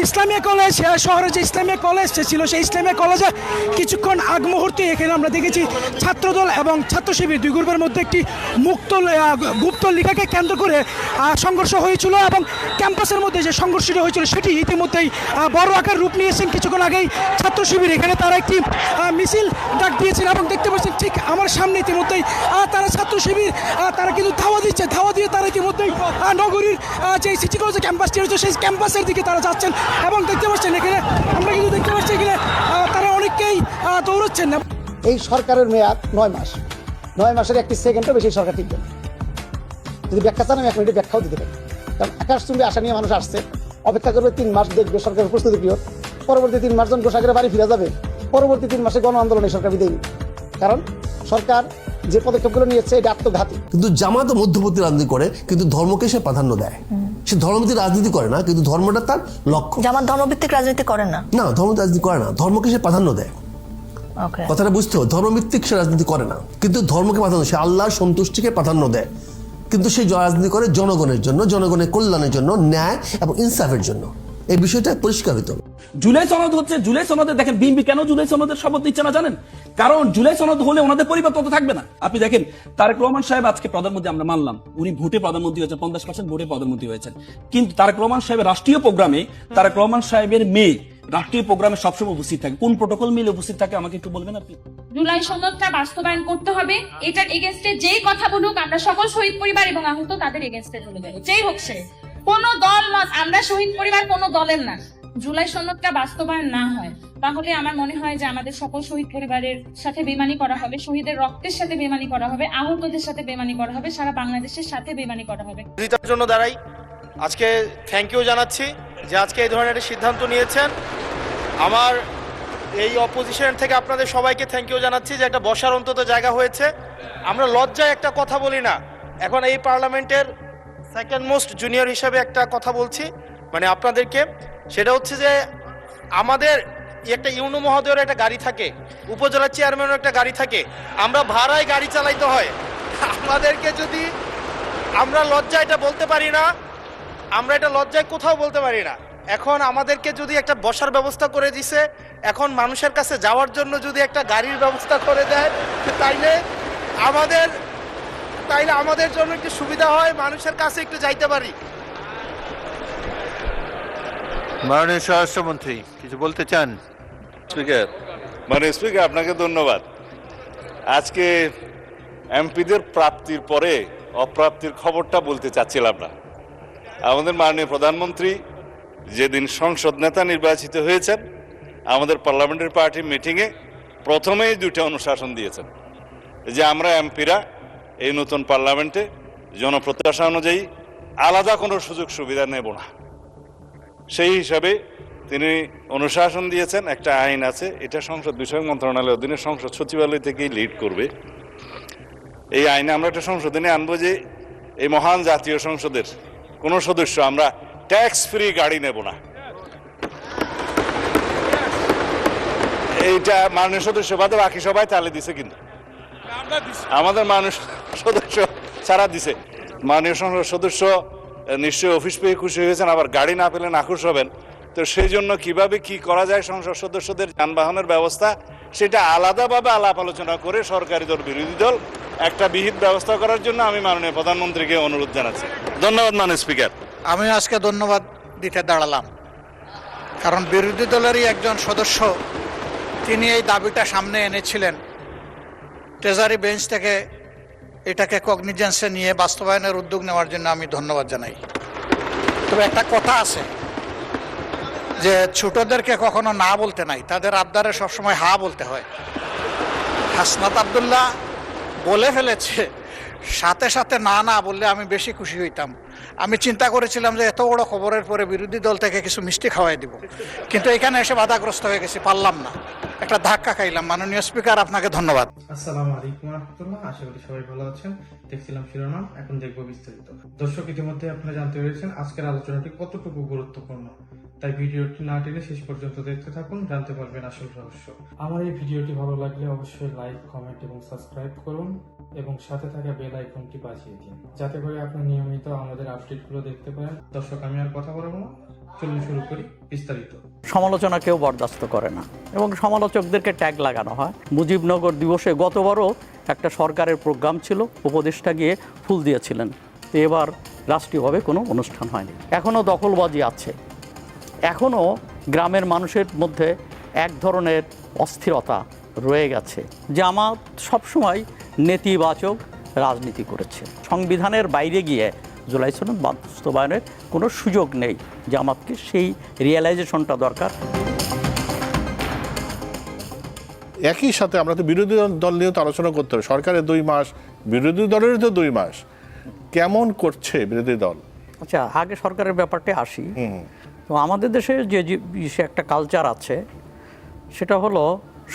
Islamia college শহরে যে Islamia college ছিল সেই ইসলামিয়া কলেজে কিছুক্ষণ আগ মুহূর্তে এখানে আমরা দেখেছি ছাত্রদল এবং ছাত্র শিবির দুই গ্রুপের মধ্যে একটি গুপ্ত লিখাকে কেন্দ্র করে সংঘর্ষ হয়েছিল এবং ক্যাম্পাসের মধ্যে যে সংঘর্ষটি হয়েছিল সেটি ইতিমধ্যেই বড় আকার রূপ নিয়েছেন। কিছুক্ষণ আগেই ছাত্র শিবির এখানে তারা একটি মিছিল ডাক দিয়েছেন এবং দেখতে পাচ্ছেন ঠিক আমার সামনে ইতিমধ্যেই তারা ছাত্র শিবির তারা কিন্তু ধাওয়া দিয়ে তারা ইতিমধ্যেই নগরীর যে সিটি কলেজের ক্যাম্পাসটি রয়েছে সেই ক্যাম্পাসের দিকে তারা যাচ্ছেন এবং দেখতে পাচ্ছেন এখানে আমরা কিন্তু দেখতে পাচ্ছি এখানে তারা অনেককেই দৌড়চ্ছেন না। এই সরকারের মেয়াদ 9 মাস, 9 মাসের একটি সেকেন্ডও বেশি সরকার টিকবে না। যদি ব্যাখ্যা চান আমি 1 মিনিটে ব্যাখ্যাও দিতে পারি। কারণ আকাশচুম্বী আশা নিয়ে মানুষ আসছে, অপেক্ষা করবে 3 মাস, দেখবে সরকারের প্রস্তুতি কি। পরবর্তী 3 মাস জন গোসাগরে বাড়ি ফিরে যাবে, পরবর্তী 3 মাসে গণ আন্দোলনে সরকার বিদায় নিবে। কারণ সরকার যে পদক্ষেপগুলো নিয়েছে এটা আত্মঘাতী। কিন্তু জামাত মধ্যবর্তী রাজনীতি করে, কিন্তু ধর্মকে সে প্রাধান্য দেয়। সে ধর্মভিত্তিক রাজনীতি করে না, কিন্তু ধর্মটা তার লক্ষ্য। জামাত ধর্মভিত্তিক রাজনীতি করে না, ধর্মভিত্তিক রাজনীতি করে না, ধর্মকে সে প্রাধান্য দেয়। কথাটা বুঝতে হবে, ধর্মভিত্তিক সে রাজনীতি করে না, কিন্তু ধর্মকে প্রাধান্য, সে আল্লাহর সন্তুষ্টিকে প্রাধান্য দেয়। কিন্তু সে রাজনীতি করে জনগণের জন্য, জনগণের কল্যাণের জন্য, ন্যায় এবং ইনসাফের জন্য। এই বিষয়টা পরিষ্কার হইতে হবে। জুলাই সনদ হচ্ছে, জুলাই সনদে দেখেন বিএনপি কেন জুলাই সনদের শপথ নিচ্ছে না জানেন? কারণ জুলাই সনদ হলে ওনাদের পরিবার তত থাকবে না। আপনি দেখেন তারেক রহমান সাহেব আজকে প্রধানমন্ত্রী, আমরা মানলাম উনি ভোটে প্রধানমন্ত্রী হয়েছেন, 50% ভোটে প্রধানমন্ত্রী হয়েছেন, কিন্তু তারেক রহমান সাহেবের রাষ্ট্রীয় প্রোগ্রামে তারেক রহমান সাহেবের মেয়ে রাষ্ট্রীয় প্রোগ্রামে সবসময় উপস্থিত থাকে। কোন প্রোটোকল মিলে উপস্থিত থাকে আমাকে একটু বলবেন আপনি? জুলাই সনদটা বাস্তবায়ন করতে হবে। এটার এগেইনস্টে যেই কথা বলুক আমরা সকল শহীদ পরিবার এবং আহত তাদের এগেইনস্টে চলে যাবো, যেই হোক সে। কোন দল মত, আমরা শহীদ পরিবার কোন দলের না। জুলাই সনদটা বাস্তবায়ন না হয় তাহলে আমার মনে হয় যে আমাদের সকল শহীদ পরিবারের সাথে বেইমানি করা হবে, শহীদের রক্তের সাথে বেইমানি করা হবে, আহতদের সাথে বেইমানি করা হবে, সারা বাংলাদেশের সাথে বেইমানি করা হবে। বিরোধিতার জন্য দাঁড়াই আজকে থ্যাংক ইউ জানাচ্ছি যে আজকে এই ধরনের একটা সিদ্ধান্ত নিয়েছেন। আমার এই অপোজিশন থেকে আপনাদের সবাইকে থ্যাংক ইউ জানাচ্ছি যে একটা বসার অন্তত জায়গা হয়েছে। আমরা লজ্জায় একটা কথা বলি না, এখন এই পার্লামেন্টের সেকেন্ড মোস্ট জুনিয়র হিসেবে একটা কথা বলছি মানে আপনাদেরকে, সেটা হচ্ছে যে আমাদের একটা ইউনো মহোদয়ের একটা গাড়ি থাকে, উপজেলা চেয়ারম্যানের একটা গাড়ি থাকে, আমরা ভাড়ায় গাড়ি চালাইতে হয়। আমাদেরকে যদি আমরা লজ্জায় এটা বলতে পারি না, আমরা এটা লজ্জায় কোথাও বলতে পারি না। এখন আমাদেরকে যদি একটা বসার ব্যবস্থা করে দিছে, এখন মানুষের কাছে যাওয়ার জন্য যদি একটা গাড়ির ব্যবস্থা করে দেয় তাইলে আমাদের জন্য একটু সুবিধা হয়, মানুষের কাছে একটু যাইতে পারি। মাননীয় স্বরাষ্ট্রমন্ত্রী কিছু বলতে চান? স্পিকার, মাননীয় স্পিকার আপনাকে ধন্যবাদ। আজকে এমপিদের প্রাপ্তির পরে অপ্রাপ্তির খবরটা বলতে চাচ্ছিলাম না। আমাদের মাননীয় প্রধানমন্ত্রী যেদিন সংসদ নেতা নির্বাচিত হয়েছেন, আমাদের পার্লামেন্টারি পার্টি মিটিংয়ে প্রথমেই 2টা অনুশাসন দিয়েছেন যে আমরা এমপিরা এই নতুন পার্লামেন্টে জনপ্রত্যাশা অনুযায়ী আলাদা কোনো সুযোগ সুবিধা নেব না। সেই হিসাবে তিনি অনুশাসন দিয়েছেন, একটা আইন আছে, এটা সংসদ বিষয়ক মন্ত্রণালয়ের অধীনে সংসদ সচিবালয় থেকেই লিড করবে। এই আইনে আমরা একটা সংশোধনী আনবো যে এই মহান জাতীয় সংসদের কোনো সদস্য আমরা ট্যাক্স ফ্রি গাড়ি নেব না। এইটা মাননীয় সদস্য বাদে বাকি সবাই তালে দিছে, কিন্তু আমাদের মাননীয় সদস্য ছাড়া দিছে। মাননীয় সংসদ সদস্য নিশ্চয়ই অফিস পেয়ে খুশি হয়েছেন, আবার গাড়ি না পেলে নাখুশ হবেন। তো সেই জন্য কিভাবে কি করা যায় সংসদ সদস্যদের যানবাহনের ব্যবস্থা, সেটা আলাদাভাবে আলাপ আলোচনা করে সরকারি দল বিরোধী দল একটা বিহিত ব্যবস্থা করার জন্য আমি মাননীয় প্রধানমন্ত্রীকে অনুরোধ জানাচ্ছি। ধন্যবাদ মাননীয় স্পিকার। আমি আজকে ধন্যবাদ দিতে দাঁড়ালাম কারণ বিরোধী দলেরই একজন সদস্য তিনি এই দাবিটা সামনে এনেছিলেন। ট্রেজারি বেঞ্চ থেকে এটাকে কগনিজেন্সে নিয়ে বাস্তবায়নের উদ্যোগ নেওয়ার জন্য আমি ধন্যবাদ জানাই। তবে একটা কথা আছে যে ছোটদেরকে কখনো না বলতে নাই, তাদের আবদারে সবসময় হা বলতে হয়। হাসনাত আব্দুল্লাহ বলে ফেলেছে, সাথে সাথে না না বললে আমি বেশি খুশি হইতাম। আমি চিন্তা করেছিলাম যে এত বড় খবরের পরে বিরোধী দল থেকে কিছু মিষ্টি খাওয়াই দিব, কিন্তু এখানে এসে বাধাগ্রস্ত হয়ে গেছি, পারলাম না, একটা ধাক্কা খাইলাম। মাননীয় স্পিকার আপনাকে ধন্যবাদ। আসসালামু আলাইকুম রাহমাতুল্লাহ, আশা করি সবাই ভালো আছেন। দেখছিলাম শিরোনাম, এখন দেখবো বিস্তারিত। দর্শক, ইতিমধ্যে আপনারা জানতে পেরেছেন আজকের আলোচনাটি কতটুকু গুরুত্বপূর্ণ, তাই ভিডিওটি না টেনে শেষ পর্যন্ত দেখতে থাকুন, জানতে পারবেন আসল রহস্য। আমার এই ভিডিওটি ভালো লাগলে অবশ্যই লাইক, কমেন্ট এবং সাবস্ক্রাইব করুন এবং সাথে থাকা বেল আইকনটি বাজিয়ে দিন, যাতে করে আপনি নিয়মিত আমাদের আপডেটগুলো দেখতে পারেন। দর্শক, আমি আর কথা বলবো না, চলুন শুরু করি বিস্তারিত। সমালোচনা কেউ বরদাস্ত করে না এবং সমালোচকদেরকে ট্যাগ লাগানো হয়। মুজিবনগর দিবসে গতবারও একটা সরকারের প্রোগ্রাম ছিল, উপদেষ্টা গিয়ে ফুল দিয়েছিলেন। এবার রাষ্ট্রীয়ভাবে কোনো অনুষ্ঠান হয়নি। এখনও দখলবাজি আছে, এখনও গ্রামের মানুষের মধ্যে এক ধরনের অস্থিরতা রয়ে গেছে। জামাত সবসময় নেতিবাচক রাজনীতি করেছে। সংবিধানের বাইরে গিয়ে জুলাই সনদ বাস্তবায়নের কোনো সুযোগ নেই। জামাতকে সেই রিয়েলাইজেশনটা দরকার। একই সাথে আমরা তো বিরোধী দল নিয়েও তো আলোচনা করতে হবে। সরকারের 2 মাস, বিরোধী দলেরও তো 2 মাস, কেমন করছে বিরোধী দল? আচ্ছা, আগে সরকারের ব্যাপারটা আসি। তো আমাদের দেশে যে একটা কালচার আছে সেটা হলো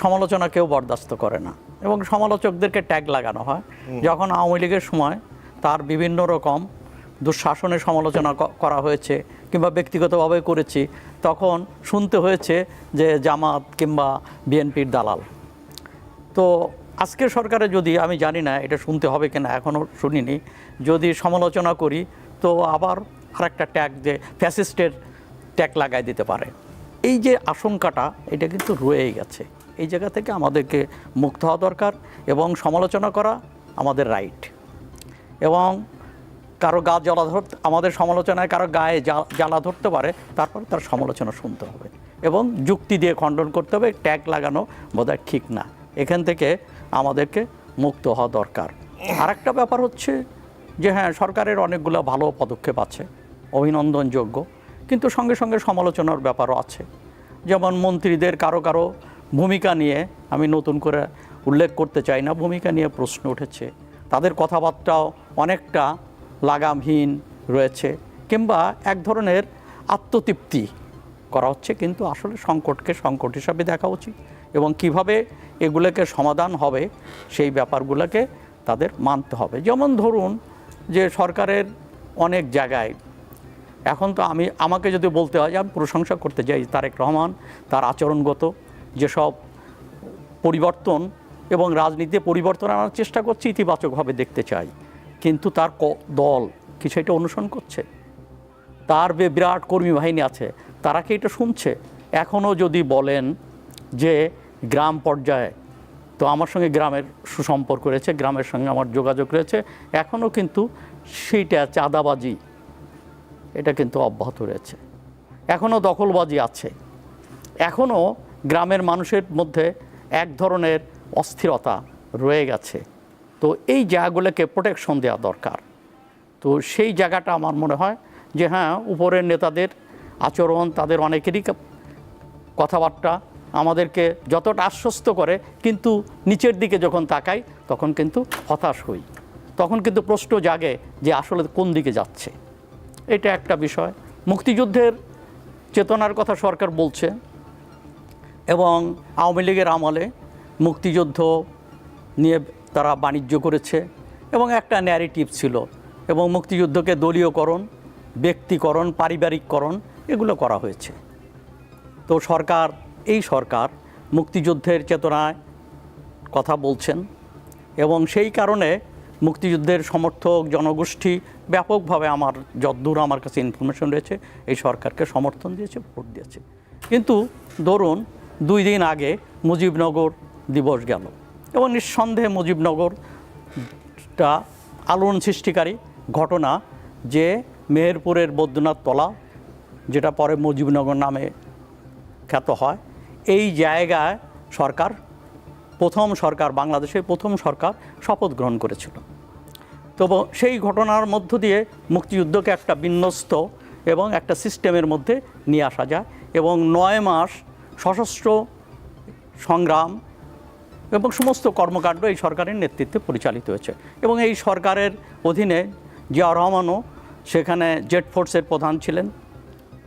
সমালোচনা কেউ বরদাস্ত করে না এবং সমালোচকদেরকে ট্যাগ লাগানো হয়। যখন আওয়ামী লীগের সময় তার বিভিন্ন রকম দুঃশাসনের সমালোচনা করা হয়েছে কিংবা ব্যক্তিগতভাবে করেছি, তখন শুনতে হয়েছে যে জামাত কিংবা বিএনপির দালাল। তো আজকের সরকারে যদি, আমি জানি না এটা শুনতে হবে কিনা, এখনও শুনিনি, যদি সমালোচনা করি তো আবার আরেকটা ট্যাগ, যে ফ্যাসিস্টের ট্যাগ লাগাই দিতে পারে। এই যে আশঙ্কাটা, এটা কিন্তু রয়েই গেছে। এই জায়গা থেকে আমাদেরকে মুক্ত হওয়া দরকার এবং সমালোচনা করা আমাদের রাইট। এবং কারো গা জ্বালা ধরতে, আমাদের সমালোচনায় কারো গায়ে জ্বালা ধরতে পারে, তারপর তার সমালোচনা শুনতে হবে এবং যুক্তি দিয়ে খণ্ডন করতে হবে। ট্যাগ লাগানো বোধহয় ঠিক না। এখান থেকে আমাদেরকে মুক্ত হওয়া দরকার। আরেকটা ব্যাপার হচ্ছে যে হ্যাঁ, সরকারের অনেকগুলো ভালো পদক্ষেপ আছে, অভিনন্দনযোগ্য, কিন্তু সঙ্গে সঙ্গে সমালোচনার ব্যাপারও আছে। যেমন মন্ত্রীদের কারো কারো ভূমিকা নিয়ে আমি নতুন করে উল্লেখ করতে চাই না, ভূমিকা নিয়ে প্রশ্ন উঠেছে, তাদের কথাবার্তাও অনেকটা লাগামহীন রয়েছে, কিংবা এক ধরনের আত্মতৃপ্তি করা হচ্ছে। কিন্তু আসলে সংকটকে সংকট হিসাবে দেখা উচিত এবং কিভাবে এগুলোকে সমাধান হবে সেই ব্যাপারগুলোকে তাদের মানতে হবে। যেমন ধরুন যে সরকারের অনেক জায়গায় এখন তো আমাকে যদি বলতে হয়, আমি প্রশংসা করতে চাই তারেক রহমান, তার আচরণগত যেসব পরিবর্তন এবং রাজনীতিতে পরিবর্তন আনার চেষ্টা করছে, ইতিবাচকভাবে দেখতে চাই। কিন্তু তার দল কি সেটা অনুসরণ করছে? তার বিরাট কর্মী বাহিনী আছে, তারা কি এটা শুনছে? এখনও যদি বলেন যে গ্রাম পর্যায়ে, তো আমার সঙ্গে গ্রামের সুসম্পর্ক রয়েছে, গ্রামের সঙ্গে আমার যোগাযোগ রয়েছে, এখনও কিন্তু সেইটা চাঁদাবাজি, এটা কিন্তু অব্যাহত রয়েছে। এখনও দখলবাজি আছে, এখনও গ্রামের মানুষের মধ্যে এক ধরনের অস্থিরতা রয়ে গেছে। তো এই জায়গাগুলোকে প্রোটেকশন দেওয়া দরকার। তো সেই জায়গাটা আমার মনে হয় যে হ্যাঁ, উপরের নেতাদের আচরণ, তাদের অনেকেরই কথাবার্তা আমাদেরকে যতটা আশ্বস্ত করে, কিন্তু নিচের দিকে যখন তাকাই তখন কিন্তু হতাশ হই, তখন কিন্তু প্রশ্ন জাগে যে আসলে কোন দিকে যাচ্ছে। এটা একটা বিষয়। মুক্তিযুদ্ধের চেতনার কথা সরকার বলছে এবং আওয়ামী লীগের আমলে মুক্তিযুদ্ধ নিয়ে তারা বাণিজ্য করেছে এবং একটা ন্যারেটিভ ছিল, এবং মুক্তিযুদ্ধকে দলীয়করণ, ব্যক্তিকরণ, পারিবারিককরণ এগুলো করা হয়েছে। তো এই সরকার মুক্তিযুদ্ধের চেতনায় কথা বলছেন এবং সেই কারণে মুক্তিযুদ্ধের সমর্থক জনগোষ্ঠী ব্যাপকভাবে, আমার যতদূর আমার কাছে ইনফরমেশন রয়েছে, এই সরকারকে সমর্থন দিয়েছে, ভোট দিয়েছে। কিন্তু ধরুন 2 দিন আগে মুজিবনগর দিবস গেল এবং নিঃসন্দেহে মুজিবনগরটা আলোড়ন সৃষ্টিকারী ঘটনা, যে মেহেরপুরের বৈদ্যনাথ তলা, যেটা পরে মুজিবনগর নামে খ্যাত হয়, এই জায়গায় বাংলাদেশের প্রথম সরকার শপথ গ্রহণ করেছিল। তো সেই ঘটনার মধ্য দিয়ে মুক্তিযুদ্ধকে একটা বিন্যস্ত এবং একটা সিস্টেমের মধ্যে নিয়ে আসা যায় এবং 9 মাস সশস্ত্র সংগ্রাম এবং সমস্ত কর্মকাণ্ড এই সরকারের নেতৃত্বে পরিচালিত হয়েছে। এবং এই সরকারের অধীনে জিয়াউর রহমানও সেখানে জেড ফোর্সের প্রধান ছিলেন,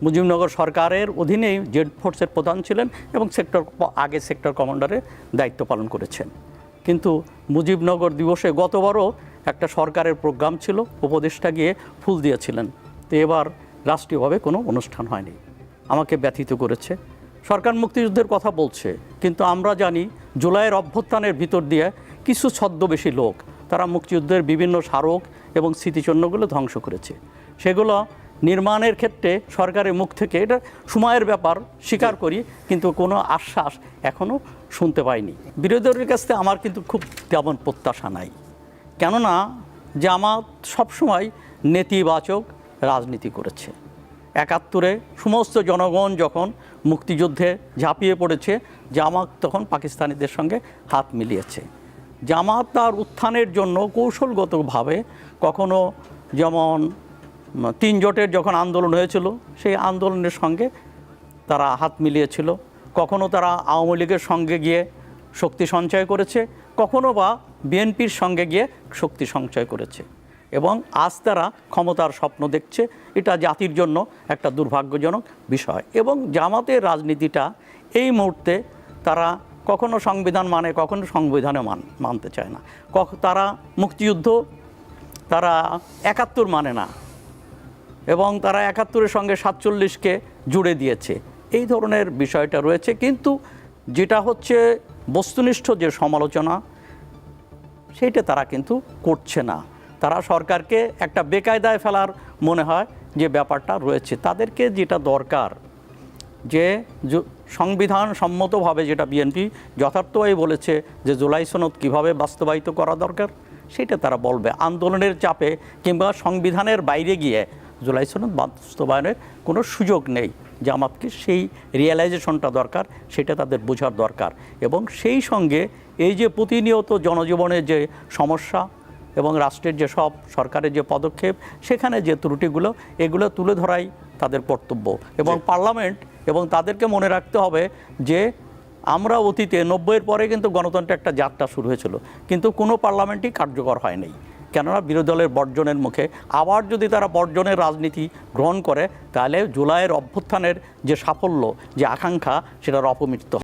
মুজিবনগর সরকারের অধীনেই জেড ফোর্সের প্রধান ছিলেন এবং সেক্টর কমান্ডারের দায়িত্ব পালন করেছেন। কিন্তু মুজিবনগর দিবসে গতবারও একটা সরকারের প্রোগ্রাম ছিল, উপদেষ্টা গিয়ে ফুল দিয়েছিলেন। তো এবার রাষ্ট্রীয়ভাবে কোনো অনুষ্ঠান হয়নি, আমাকে ব্যথিত করেছে। সরকার মুক্তিযুদ্ধের কথা বলছে, কিন্তু আমরা জানি জুলাইয়ের অভ্যুত্থানের ভিতর দিয়ে কিছু ছদ্মবেশী লোক, তারা মুক্তিযুদ্ধের বিভিন্ন স্মারক এবং স্মৃতিচিহ্নগুলো ধ্বংস করেছে। সেগুলো নির্মাণের ক্ষেত্রে সরকারের মুখ থেকে, এটা সময়ের ব্যাপার স্বীকার করি, কিন্তু কোনো আশ্বাস এখনও শুনতে পাইনি। বিরোধী দলের কাছ থেকে আমার কিন্তু খুব তেমন প্রত্যাশা নাই, কেননা জামাত সবসময় নেতিবাচক রাজনীতি করেছে। ৭১-এ সমস্ত জনগণ যখন মুক্তিযুদ্ধে ঝাঁপিয়ে পড়েছে, জামাত তখন পাকিস্তানিদের সঙ্গে হাত মিলিয়েছে। জামাত তার উত্থানের জন্য কৌশলগতভাবে কখনো, যেমন ৩ জোটের যখন আন্দোলন হয়েছিল সেই আন্দোলনের সঙ্গে তারা হাত মিলিয়েছিল, কখনো তারা আওয়ামী লীগের সঙ্গে গিয়ে শক্তি সঞ্চয় করেছে, কখনো বা বিএনপির সঙ্গে গিয়ে শক্তি সঞ্চয় করেছে, এবং আজ তারা ক্ষমতার স্বপ্ন দেখছে। এটা জাতির জন্য একটা দুর্ভাগ্যজনক বিষয়। এবং জামাতের রাজনীতিটা এই মুহূর্তে তারা কখনো সংবিধান মানে, কখনো সংবিধানে মানতে চায় না। তারা মুক্তিযুদ্ধ, তারা ৭১ মানে না, এবং তারা ৭১-এর সঙ্গে ৪৭-কে জুড়ে দিয়েছে। এই ধরনের বিষয়টা রয়েছে। কিন্তু যেটা হচ্ছে বস্তুনিষ্ঠ যে সমালোচনা, সেইটা তারা কিন্তু করছে না। তারা সরকারকে একটা বেকায়দায় ফেলার মনে হয় যে ব্যাপারটা রয়েছে। তাদেরকে যেটা দরকার, যে সংবিধান সম্মতভাবে, যেটা বিএনপি যথার্থই বলেছে যে জুলাই সনদ কীভাবে বাস্তবায়িত করা দরকার, সেটা তারা বলবে। আন্দোলনের চাপে কিংবা সংবিধানের বাইরে গিয়ে জুলাই সনদ বাস্তবায়নের কোনো সুযোগ নেই। জামাতকে সেই রিয়েলাইজেশনটা দরকার, সেটা তাদের বোঝার দরকার। এবং সেই সঙ্গে এই যে প্রতিনিয়ত জনজীবনের যে সমস্যা এবং রাষ্ট্রের যে সব সরকারের যে পদক্ষেপ, সেখানে যে ত্রুটিগুলো, এগুলো তুলে ধরাই তাদের কর্তব্য। এবং পার্লামেন্ট, এবং তাদেরকে মনে রাখতে হবে যে আমরা অতীতে ৯০-এর পরে কিন্তু গণতন্ত্রের একটা যাত্রা শুরু হয়েছিল, কিন্তু কোনো পার্লামেন্টই কার্যকর হয় নাই। কেননা বিরোধী দলের বর্জনের মুখে আবার যদি তারা বর্জনের রাজনীতি গ্রহণ করে, তাহলে জুলাইয়ের অভ্যুত্থানের যে সাফল্য, যে আকাঙ্ক্ষা, সেটার অপমৃত্যু।